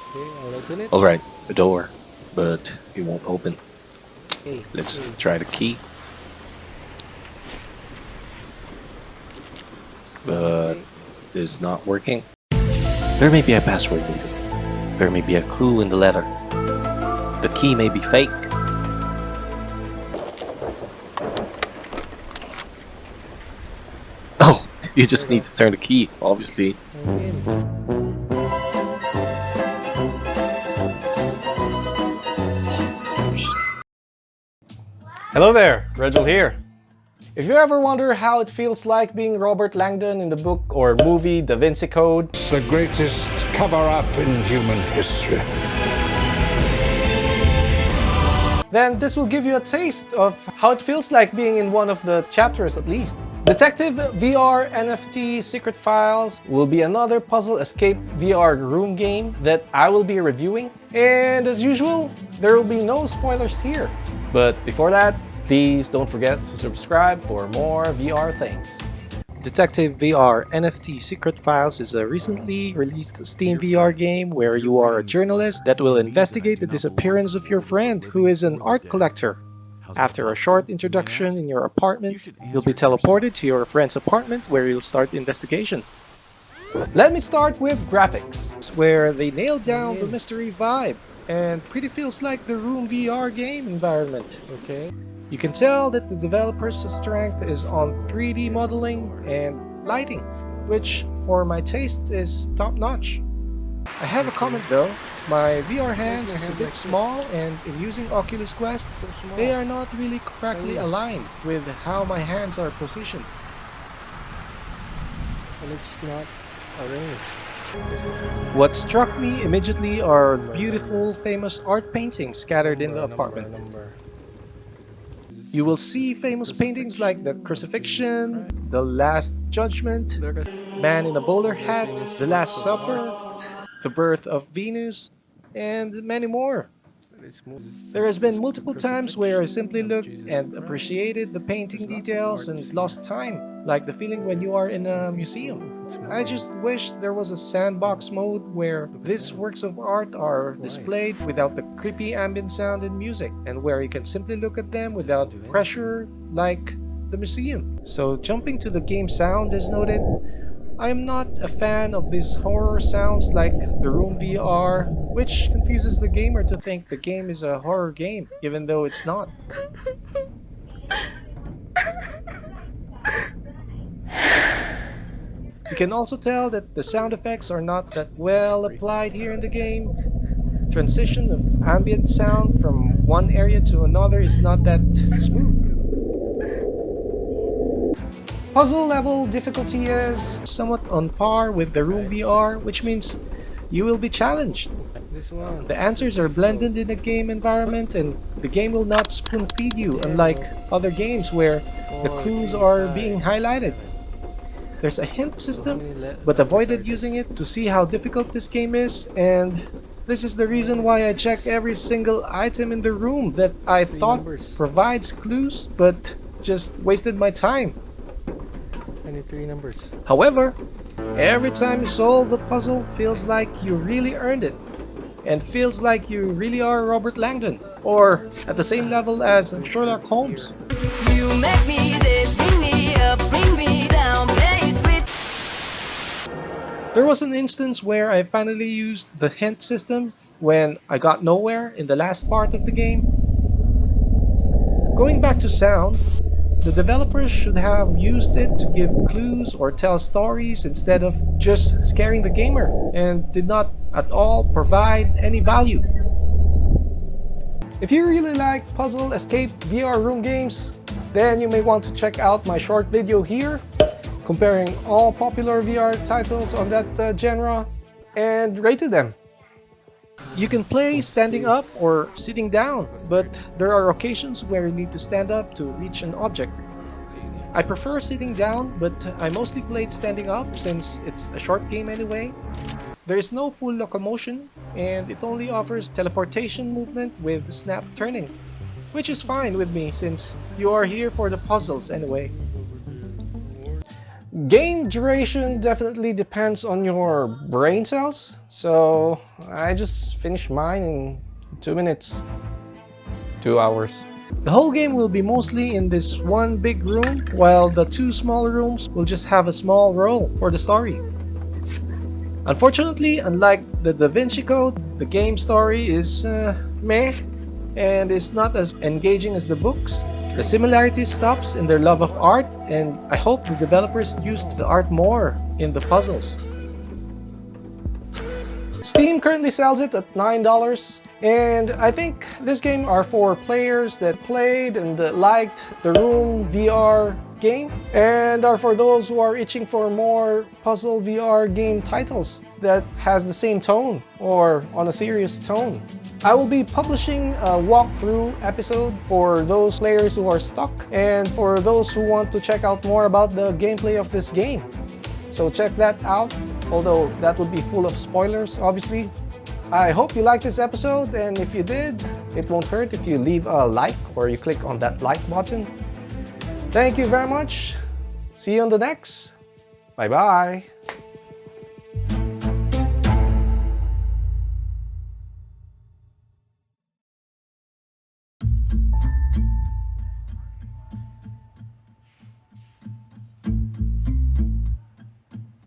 Okay, I'll open it. Alright, a door, but it won't open. Okay. Let's Okay. try the key. But Okay. it's not working. There may be a password needed. There may be a clue in the letter. The key may be fake. Oh, you just need to turn the key, obviously. Hello there, Regil here. If you ever wonder how it feels like being Robert Langdon in the book or movie Da Vinci Code, The greatest cover-up in human history. then this will give you a taste of how it feels like being in one of the chapters at least. Detective VR NFT Secret Files will be another puzzle escape VR room game that I will be reviewing. And as usual, there will be no spoilers here. But before that, please don't forget to subscribe for more VR things. Detective VR NFT Secret Files is a recently released Steam VR game where you are a journalist that will investigate the disappearance of your friend who is an art collector. After a short introduction in your apartment, you'll be teleported to your friend's apartment where you'll start the investigation. Let me start with graphics. It's where they nailed down the mystery vibe and pretty feels like the Room VR game environment. Okay. You can tell that the developer's strength is on 3D modeling and lighting, which for my taste is top-notch. I have a comment though. My VR hands is a bit small, and in using Oculus Quest, they are not really correctly aligned with how my hands are positioned. And it's not arranged. What struck me immediately are beautiful, famous art paintings scattered in the apartment. You will see famous paintings like the Crucifixion, the Last Judgment, Man in a Bowler Hat, the Last Supper, the Birth of Venus, and many more. There has been multiple times where I simply looked and appreciated the painting details and lost time, like the feeling when you are in a museum. I just wish there was a sandbox mode where these works of art are displayed without the creepy ambient sound and music, and where you can simply look at them without pressure like the museum. So jumping to the game sound as noted, I am not a fan of these horror sounds like the Room VR, which confuses the gamer to think the game is a horror game, even though it's not. You can also tell that the sound effects are not that well applied here in the game. Transition of ambient sound from one area to another is not that smooth. Puzzle level difficulty is somewhat on par with the Room VR, which means you will be challenged. The answers are blended in the game environment, and the game will not spoon feed you, unlike other games where the clues are being highlighted. There's a hint system, but avoided using it to see how difficult this game is, and this is the reason why I check every single item in the room that I thought provides clues, but just wasted my time. I need 3 numbers. However, every time you solve the puzzle feels like you really earned it, and feels like you really are Robert Langdon, or at the same level as Sherlock Holmes. You make me this, bring me up, bring me down, play sweet. There was an instance where I finally used the hint system when I got nowhere in the last part of the game. Going back to sound, the developers should have used it to give clues or tell stories instead of just scaring the gamer, and did not at all provide any value. If you really like puzzle escape VR room games, then you may want to check out my short video here comparing all popular VR titles on that genre and rated them. You can play standing up or sitting down, but there are occasions where you need to stand up to reach an object. I prefer sitting down, but I mostly played standing up since it's a short game anyway. There is no full locomotion, and it only offers teleportation movement with snap turning, which is fine with me since you are here for the puzzles anyway. Game duration definitely depends on your brain cells, so I just finished mine in 2 minutes. 2 hours. The whole game will be mostly in this one big room, while the two smaller rooms will just have a small role for the story. Unfortunately, unlike the Da Vinci Code, the game story is meh and is not as engaging as the books. The similarity stops in their love of art, and I hope the developers use the art more in the puzzles. Steam currently sells it at $9, and I think this game are for players that played and liked the Room VR game, and are for those who are itching for more puzzle VR game titles that has the same tone or on a serious tone. I will be publishing a walkthrough episode for those players who are stuck and for those who want to check out more about the gameplay of this game. So check that out, although that would be full of spoilers, obviously. I hope you liked this episode, and if you did, it won't hurt if you leave a like or you click on that like button. Thank you very much. See you on the next. Bye-bye.